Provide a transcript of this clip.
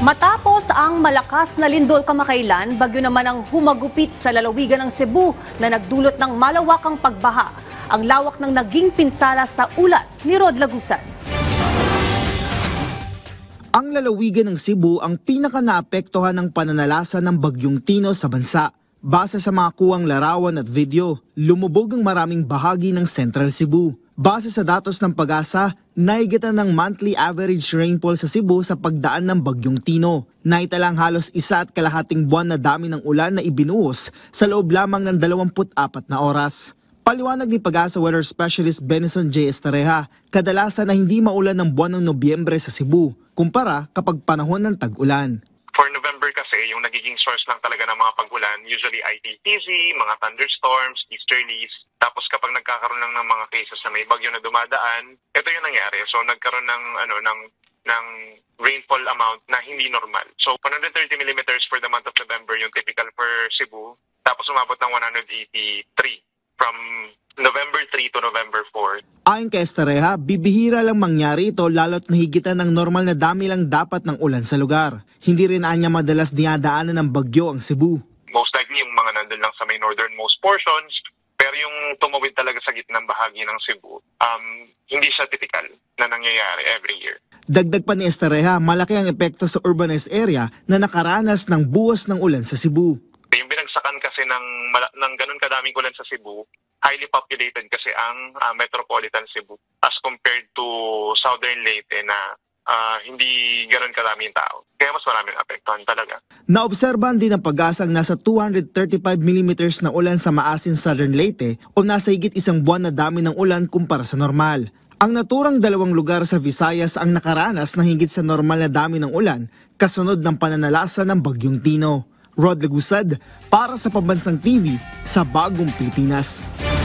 Matapos ang malakas na lindol kamakailan, bagyo naman ang humagupit sa lalawigan ng Cebu na nagdulot ng malawakang pagbaha. Ang lawak ng naging pinsala sa ulat ni Rod Lagusan. Ang lalawigan ng Cebu ang pinaka-naapektuhan ng pananalasa ng Bagyong Tino sa bansa. Base sa mga kuwang larawan at video, lumubog ang maraming bahagi ng Central Cebu. Base sa datos ng Pag-asa, nahigitan ng monthly average rainfall sa Cebu sa pagdaan ng Bagyong Tino. Naitalang halos 1.5 buwan na dami ng ulan na ibinuhos sa loob lamang ng 24 na oras. Paliwanag ni Pag-asa Weather Specialist Benison J. Estareja, kadalasan na hindi maulan ng buwan ng Nobyembre sa Cebu, kumpara kapag panahon ng tag-ulan. For November kasi, yung nagiging source lang talaga ng mga pag-ulan, usually ITTZ, mga thunderstorms, easterlies. Tapos kapag nagkakaroon lang ng mga cases na may bagyo na dumadaan, ito yung nangyari. So nagkaroon ng rainfall amount na hindi normal. So 130 millimeters for the month of November yung typical for Cebu. Tapos umabot ng 183 from November 3 to November 4. Ayon kay Estareja, bibihira lang mangyari ito lalo't nahigitan ng normal na dami lang dapat ng ulan sa lugar. Hindi rin anya madalas dinadaanan ng bagyo ang Cebu. Most likely yung mga nandun lang sa may northernmost portions, pero yung tumawid talaga sa gitnang bahagi ng Cebu, hindi siya typical na nangyayari every year. Dagdag pa ni Estareja, malaki ang epekto sa urbanized area na nakaranas ng buwas ng ulan sa Cebu. Yung binagsakan kasi ng ganun kadaming ulan sa Cebu, highly populated kasi ang Metropolitan Cebu as compared to Southern Leyte na hindi ganun kadaming tao. Kaya mas maraming apektuhan talaga. Naobserbahan din ng Pag-asang nasa 235 millimeters na ulan sa maasin Southern Leyte o nasa higit 1 buwan na dami ng ulan kumpara sa normal. Ang naturang 2 lugar sa Visayas ang nakaranas ng higit sa normal na dami ng ulan kasunod ng pananalasa ng Bagyong Tino. Rod Lagusad para sa Pambansang TV sa Bagong Pilipinas.